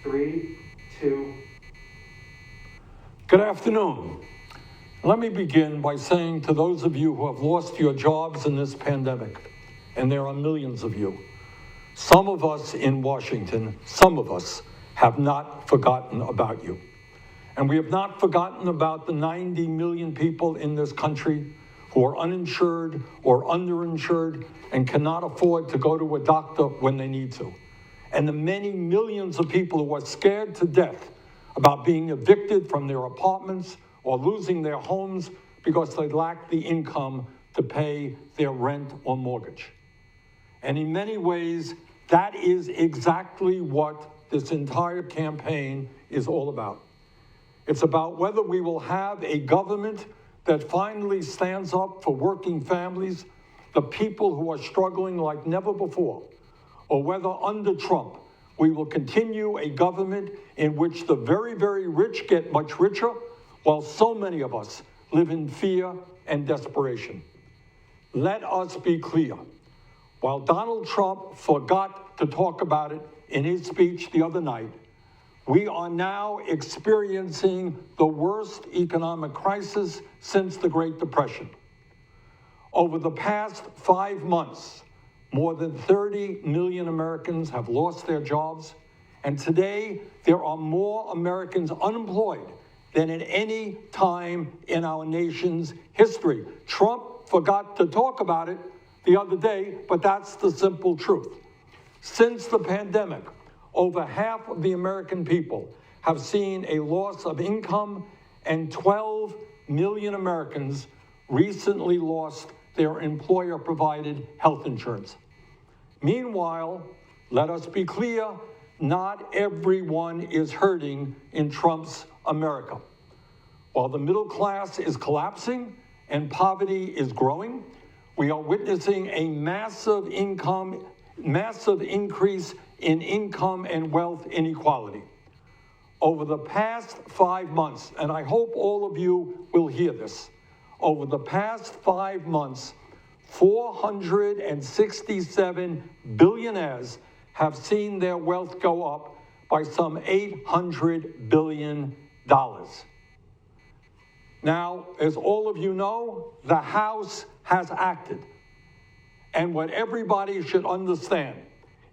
3, 2. Good afternoon. Let me begin by saying to those of you who have lost your jobs in this pandemic, and there are millions of you, some of us in Washington, some of us have not forgotten about you. And we have not forgotten about the 90 million people in this country who are uninsured or underinsured and cannot afford to go to a doctor when they need to. And the many millions of people who are scared to death about being evicted from their apartments or losing their homes because they lack the income to pay their rent or mortgage. And in many ways, that is exactly what this entire campaign is all about. It's about whether we will have a government that finally stands up for working families, the people who are struggling like never before, or whether under Trump, we will continue a government in which the very, very rich get much richer, while so many of us live in fear and desperation. Let us be clear. While Donald Trump forgot to talk about it in his speech the other night, we are now experiencing the worst economic crisis since the Great Depression. Over the past 5 months, more than 30 million Americans have lost their jobs, and today there are more Americans unemployed than at any time in our nation's history. Trump forgot to talk about it the other day, but that's the simple truth. Since the pandemic, over half of the American people have seen a loss of income, and 12 million Americans recently lost their employer-provided health insurance. Meanwhile, let us be clear, not everyone is hurting in Trump's America. While the middle class is collapsing and poverty is growing, we are witnessing a massive increase in income and wealth inequality. Over the past 5 months, and I hope all of you will hear this, over the past 5 months, 467 billionaires have seen their wealth go up by some $800 billion. Now, as all of you know, the House has acted. And what everybody should understand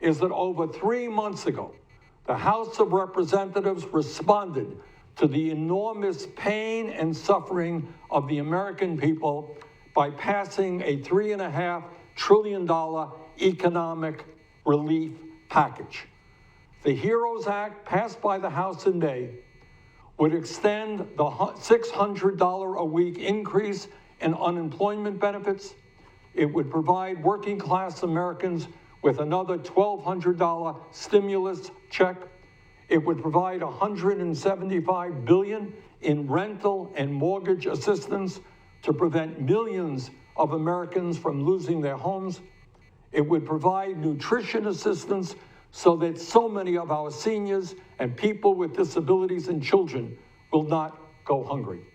is that over 3 months ago, the House of Representatives responded to the enormous pain and suffering of the American people by passing a $3.5 trillion economic relief package. The HEROES Act, passed by the House in May, would extend the $600 a week increase in unemployment benefits. It would provide working class Americans with another $1,200 stimulus check. It would provide $175 billion in rental and mortgage assistance to prevent millions of Americans from losing their homes. It would provide nutrition assistance so that so many of our seniors and people with disabilities and children will not go hungry.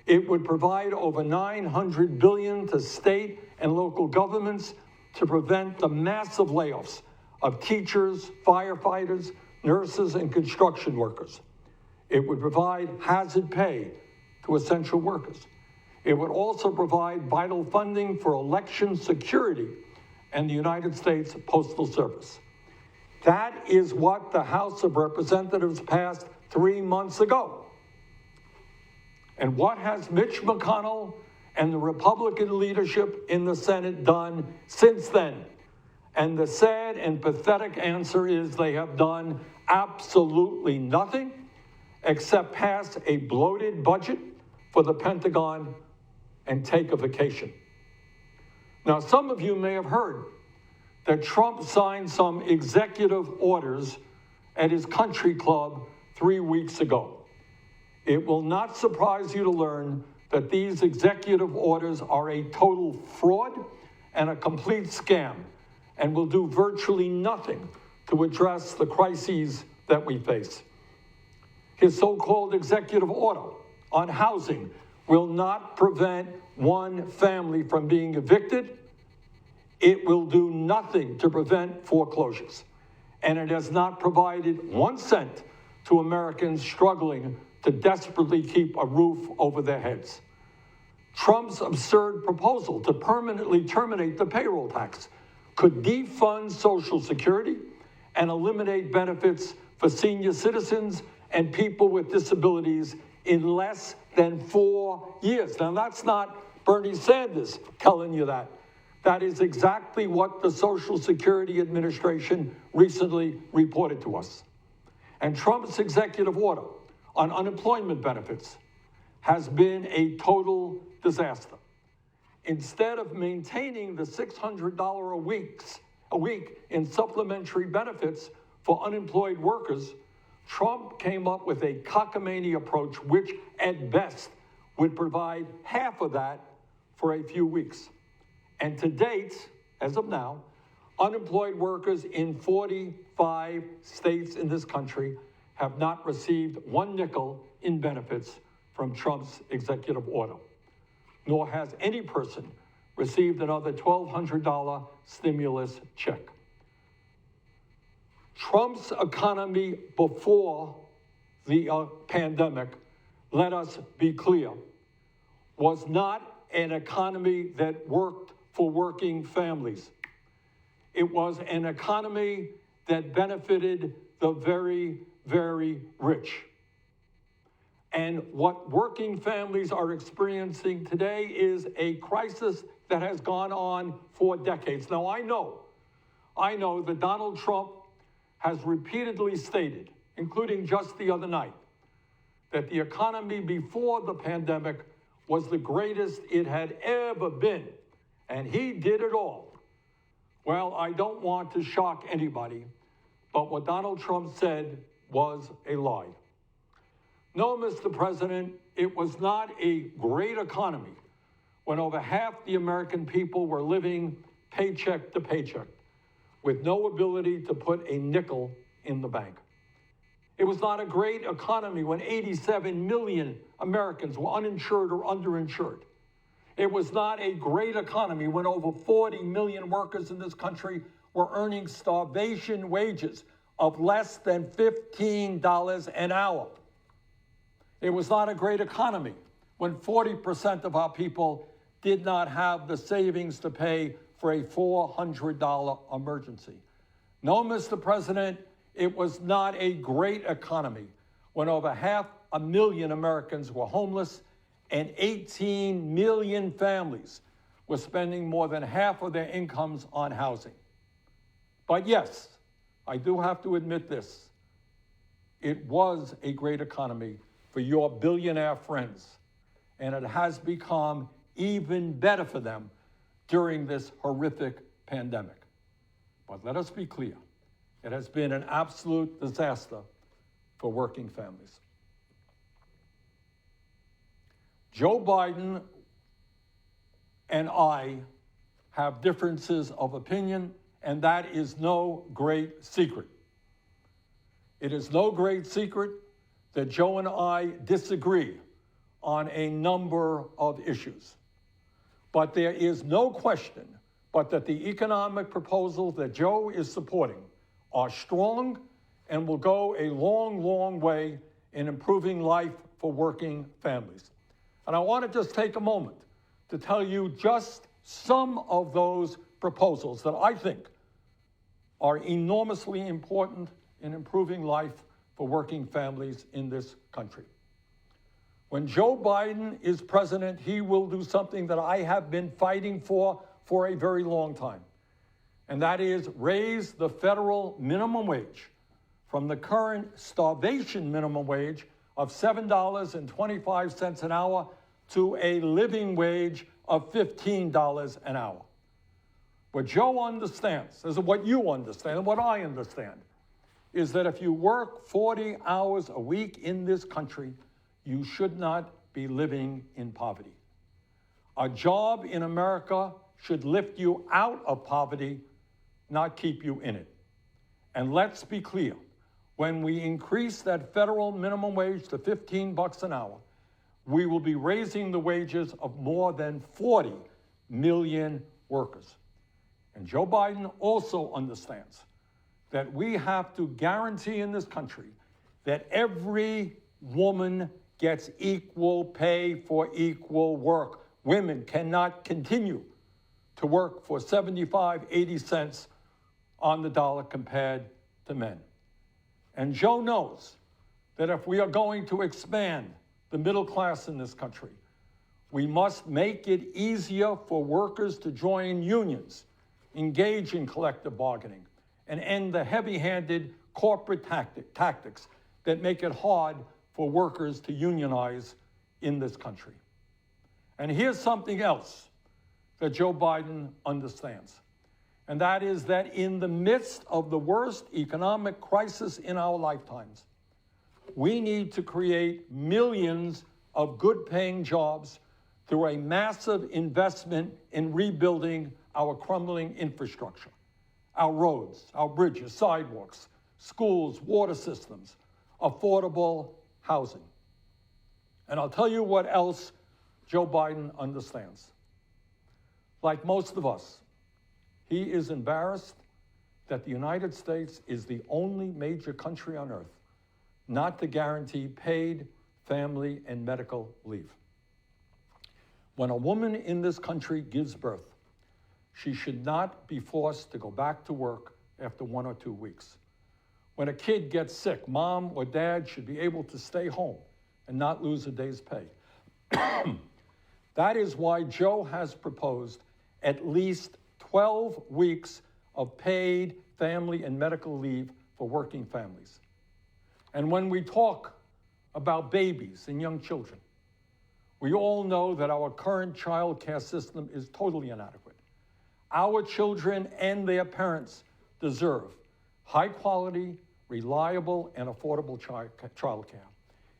It would provide over $900 billion to state and local governments to prevent the massive layoffs of teachers, firefighters, nurses, and construction workers. It would provide hazard pay to essential workers. It would also provide vital funding for election security and the United States Postal Service. That is what the House of Representatives passed 3 months ago. And what has Mitch McConnell and the Republican leadership in the Senate done since then? And the sad and pathetic answer is they have done absolutely nothing except pass a bloated budget for the Pentagon and take a vacation. Now, some of you may have heard that Trump signed some executive orders at his country club 3 weeks ago. It will not surprise you to learn that these executive orders are a total fraud and a complete scam and will do virtually nothing to address the crises that we face. His so-called executive order on housing will not prevent one family from being evicted. It will do nothing to prevent foreclosures. and it has not provided 1 cent to Americans struggling to desperately keep a roof over their heads. Trump's absurd proposal to permanently terminate the payroll tax could defund Social Security and eliminate benefits for senior citizens and people with disabilities in less than 4 years. Now, that's not Bernie Sanders telling you that. That is exactly what the Social Security Administration recently reported to us. And Trump's executive order on unemployment benefits has been a total disaster. Instead of maintaining the $600 a week in supplementary benefits for unemployed workers, Trump came up with a cockamamie approach which, at best, would provide half of that for a few weeks. And to date, as of now, unemployed workers in 45 states in this country have not received 1 nickel in benefits from Trump's executive order, nor has any person received another $1,200 stimulus check. Trump's economy before the pandemic, let us be clear, was not an economy that worked for working families. It was an economy that benefited the very, very rich. And what working families are experiencing today is a crisis that has gone on for decades. Now, I know that Donald Trump has repeatedly stated, including just the other night, that the economy before the pandemic was the greatest it had ever been, and he did it all. Well, I don't want to shock anybody, but what Donald Trump said was a lie. No, Mr. President, it was not a great economy when over half the American people were living paycheck to paycheck with no ability to put a nickel in the bank. It was not a great economy when 87 million Americans were uninsured or underinsured. It was not a great economy when over 40 million workers in this country were earning starvation wages of less than $15 an hour. It was not a great economy when 40% of our people did not have the savings to pay for a $400 emergency. No, Mr. President, it was not a great economy when over 500,000 Americans were homeless and 18 million families were spending more than half of their incomes on housing. But yes, I do have to admit this. It was a great economy for your billionaire friends, and it has become even better for them during this horrific pandemic. But let us be clear, it has been an absolute disaster for working families. Joe Biden and I have differences of opinion, and that is no great secret. It is no great secret that Joe and I disagree on a number of issues. But there is no question but that the economic proposals that Joe is supporting are strong and will go a long, long way in improving life for working families. And I want to just take a moment to tell you just some of those proposals that I think are enormously important in improving life for working families in this country. When Joe Biden is president, he will do something that I have been fighting for a very long time, and that is raise the federal minimum wage from the current starvation minimum wage of $7.25 an hour to a living wage of $15 an hour. What Joe understands, is what you understand and what I understand, is that if you work 40 hours a week in this country, you should not be living in poverty. A job in America should lift you out of poverty, not keep you in it. And let's be clear, when we increase that federal minimum wage to $15 an hour, we will be raising the wages of more than 40 million workers. And Joe Biden also understands that we have to guarantee in this country that every woman gets equal pay for equal work. Women cannot continue to work for 75, 80 cents on the dollar compared to men. And Joe knows that if we are going to expand the middle class in this country, we must make it easier for workers to join unions, engage in collective bargaining, and end the heavy-handed corporate tactics that make it hard for workers to unionize in this country. And here's something else that Joe Biden understands, and that is that in the midst of the worst economic crisis in our lifetimes, we need to create millions of good-paying jobs through a massive investment in rebuilding our crumbling infrastructure, our roads, our bridges, sidewalks, schools, water systems, affordable housing. And I'll tell you what else Joe Biden understands. Like most of us, he is embarrassed that the United States is the only major country on earth not to guarantee paid family and medical leave. When a woman in this country gives birth, she should not be forced to go back to work after 1 or 2 weeks. When a kid gets sick, mom or dad should be able to stay home and not lose a day's pay. That is why Joe has proposed at least 12 weeks of paid family and medical leave for working families. And when we talk about babies and young children, we all know that our current child care system is totally inadequate. Our children and their parents deserve high quality, reliable, and affordable child care.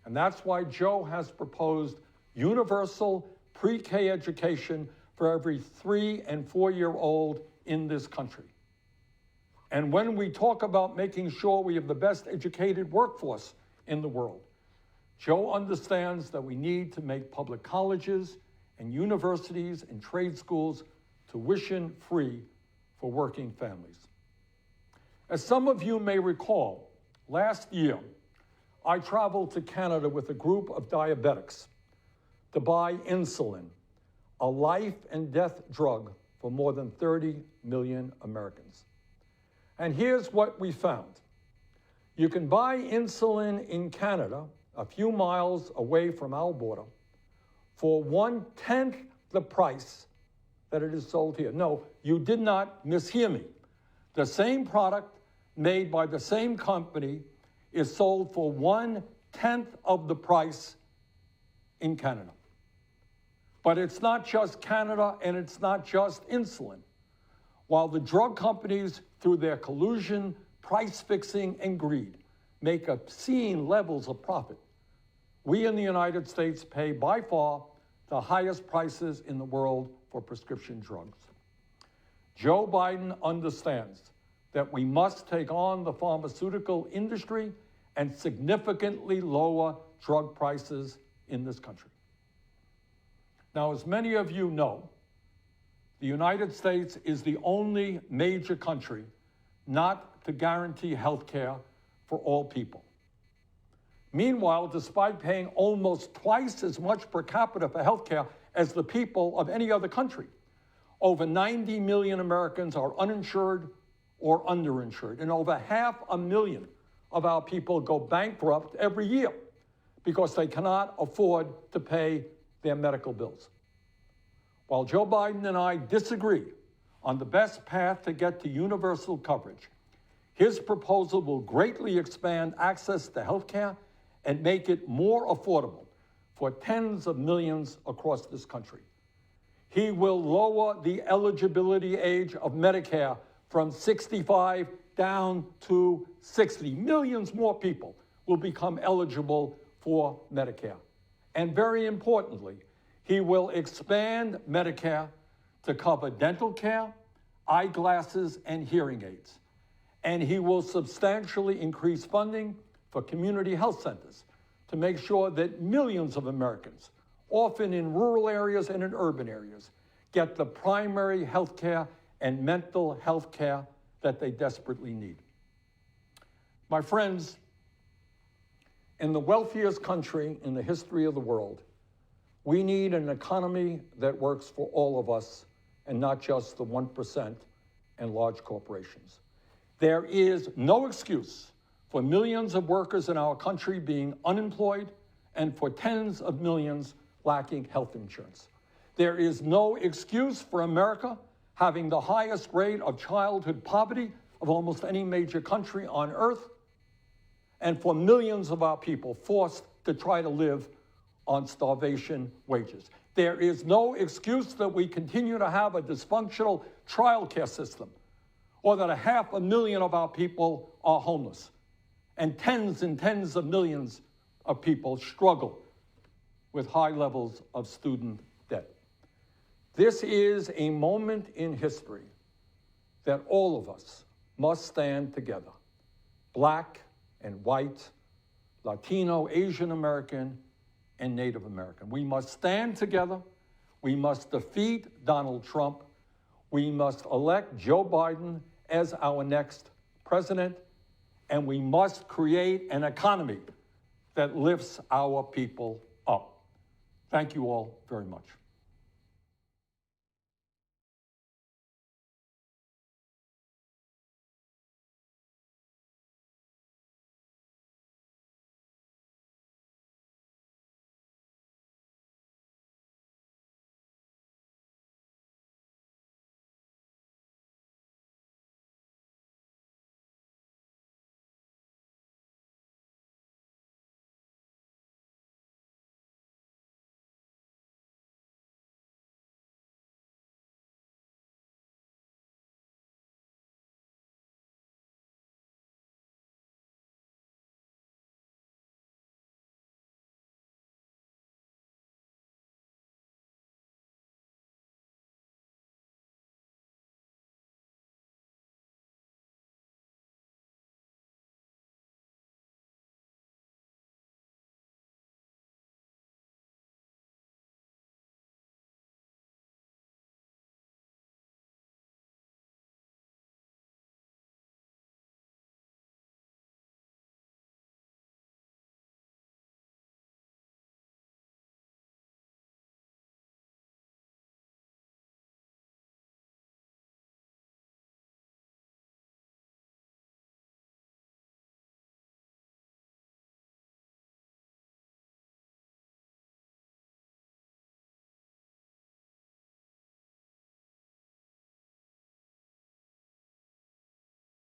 And that's why Joe has proposed universal pre-K education for every 3- and 4-year-old in this country. And when we talk about making sure we have the best educated workforce in the world, Joe understands that we need to make public colleges and universities and trade schools tuition-free for working families. As some of you may recall, last year, I traveled to Canada with a group of diabetics to buy insulin, a life and death drug for more than 30 million Americans. And here's what we found. You can buy insulin in Canada, a few miles away from our border, for 1/10 the price that it is sold here. No, you did not mishear me. The same product made by the same company is sold for 1/10 of the price in Canada. But it's not just Canada, and it's not just insulin. While the drug companies, through their collusion, price fixing, and greed, make obscene levels of profit, we in the United States pay by far the highest prices in the world for prescription drugs. Joe Biden understands that we must take on the pharmaceutical industry and significantly lower drug prices in this country. Now, as many of you know, the United States is the only major country not to guarantee health care for all people. Meanwhile, despite paying almost twice as much per capita for health care as the people of any other country, over 90 million Americans are uninsured or underinsured, and over 500,000 of our people go bankrupt every year because they cannot afford to pay their medical bills. While Joe Biden and I disagree on the best path to get to universal coverage, his proposal will greatly expand access to health care and make it more affordable for tens of millions across this country. He will lower the eligibility age of Medicare from 65 down to 60. Millions more people will become eligible for Medicare. And very importantly, he will expand Medicare to cover dental care, eyeglasses, and hearing aids. And he will substantially increase funding for community health centers to make sure that millions of Americans, often in rural areas and in urban areas, get the primary health care and mental health care that they desperately need. My friends, in the wealthiest country in the history of the world, we need an economy that works for all of us and not just the 1% and large corporations. There is no excuse for millions of workers in our country being unemployed and for tens of millions lacking health insurance. There is no excuse for America having the highest rate of childhood poverty of almost any major country on earth, and for millions of our people forced to try to live on starvation wages. There is no excuse that we continue to have a dysfunctional trial care system, or that 500,000 of our people are homeless, and tens of millions of people struggle with high levels of student debt. This is a moment in history that all of us must stand together, Black and white, Latino, Asian American, and Native American. We must stand together. We must defeat Donald Trump. We must elect Joe Biden as our next president, and we must create an economy that lifts our people up. Thank you all very much.